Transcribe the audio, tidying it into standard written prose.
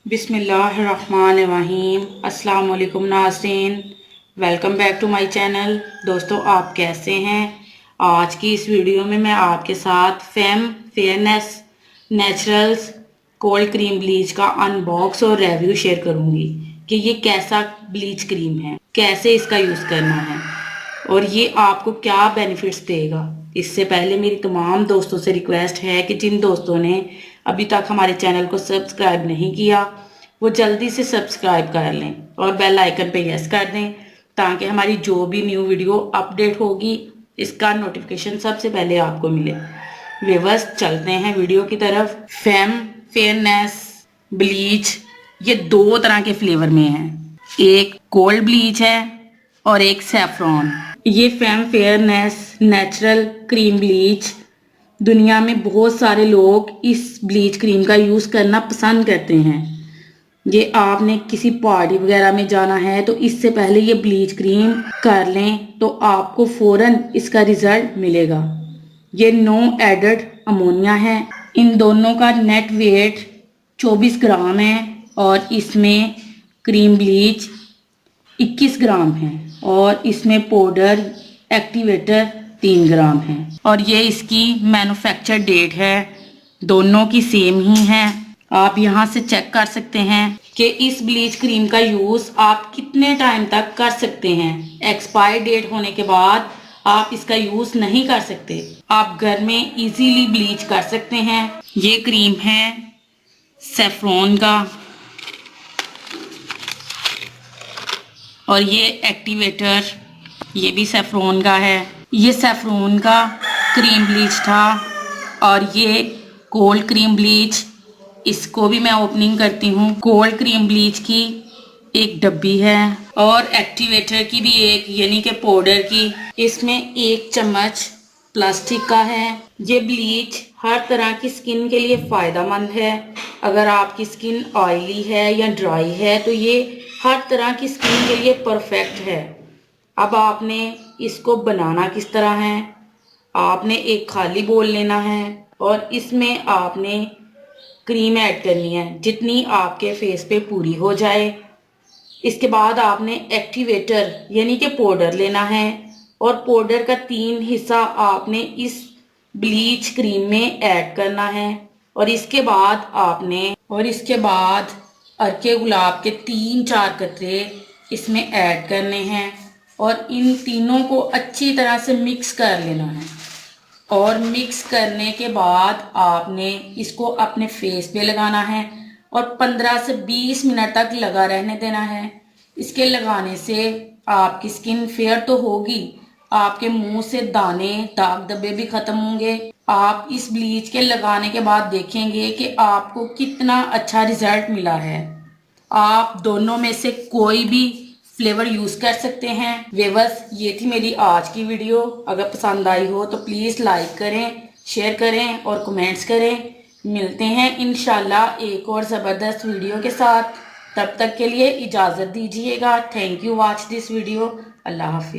बिस्मिल्लाहिर्रहमानिर्रहीम। अस्सलाम वालेकुम नाज़रीन, welcome back to my channel. दोस्तों, आप कैसे हैं? आज की इस वीडियो में मैं आपके साथ fame fairness naturals cold cream bleach का अनबॉक्स और रिव्यू शेयर करूंगी कि ये कैसा ब्लीच क्रीम है, कैसे इसका यूज़ करना है और ये आपको क्या बेनिफिट्स देगा। इससे पहले मेरी तमाम दोस्तों से रिक्वेस्ट है कि जिन दोस्तों ने अभी तक हमारे चैनल को सब्सक्राइब नहीं किया वो जल्दी से सब्सक्राइब कर लें और बेल आइकन पे यस कर दें ताकि हमारी जो भी न्यू वीडियो अपडेट होगी इसका नोटिफिकेशन सबसे पहले आपको मिले। व्यूअर्स, चलते हैं वीडियो की तरफ। फेम फेयरनेस ब्लीच ये दो तरह के फ्लेवर में है, एक कोल्ड ब्लीच है और एक सैफरॉन। ये fame fairness natural cream bleach, दुनिया में बहुत सारे लोग इस ब्लीच क्रीम का यूज़ करना पसंद करते हैं। ये आपने किसी पार्टी वगैरह में जाना है तो इससे पहले ये ब्लीच क्रीम कर लें तो आपको फ़ौरन इसका रिज़ल्ट मिलेगा। ये नो एडेड अमोनिया है। इन दोनों का नेट वेट 24 ग्राम है और इसमें क्रीम ब्लीच 21 ग्राम है और इसमें पाउडर एक्टिवेटर 3 ग्राम है और ये इसकी मैन्युफैक्चर डेट है, दोनों की सेम ही है। आप यहाँ से चेक कर सकते हैं कि इस ब्लीच क्रीम का यूज़ आप कितने टाइम तक कर सकते हैं। एक्सपायर डेट होने के बाद आप इसका यूज़ नहीं कर सकते, आप घर में इजीली ब्लीच कर सकते हैं। ये क्रीम है सैफरॉन का और ये एक्टिवेटर ये भी सैफरॉन का है। ये सैफरॉन का क्रीम ब्लीच था और ये कोल्ड क्रीम ब्लीच, इसको भी मैं ओपनिंग करती हूँ। कोल्ड क्रीम ब्लीच की एक डब्बी है और एक्टिवेटर की भी एक, यानी कि पाउडर की। इसमें 1 चम्मच प्लास्टिक का है। ये ब्लीच हर तरह की स्किन के लिए फ़ायदेमंद है। अगर आपकी स्किन ऑयली है या ड्राई है तो ये हर तरह की स्किन के लिए परफेक्ट है। अब आपने इसको बनाना किस तरह है, आपने एक खाली बोल लेना है और इसमें आपने क्रीम ऐड करनी है जितनी आपके फेस पे पूरी हो जाए। इसके बाद आपने एक्टिवेटर यानी कि पाउडर लेना है और पाउडर का 3 हिस्सा आपने इस ब्लीच क्रीम में ऐड करना है और इसके बाद अर्के गुलाब के 3-4 कतरे इसमें ऐड करने हैं और इन तीनों को अच्छी तरह से मिक्स कर लेना है। और मिक्स करने के बाद आपने इसको अपने फेस पे लगाना है और 15 से 20 मिनट तक लगा रहने देना है। इसके लगाने से आपकी स्किन फेयर तो होगी, आपके मुंह से दाने दाग धब्बे भी खत्म होंगे। आप इस ब्लीच के लगाने के बाद देखेंगे कि आपको कितना अच्छा रिजल्ट मिला है। आप दोनों में से कोई भी फ्लेवर यूज़ कर सकते हैं। व्यूअर्स, ये थी मेरी आज की वीडियो। अगर पसंद आई हो तो प्लीज़ लाइक करें, शेयर करें और कमेंट्स करें। मिलते हैं इंशाल्लाह एक और ज़बरदस्त वीडियो के साथ। तब तक के लिए इजाज़त दीजिएगा। Thank you watch this video. अल्लाह हाफिज़।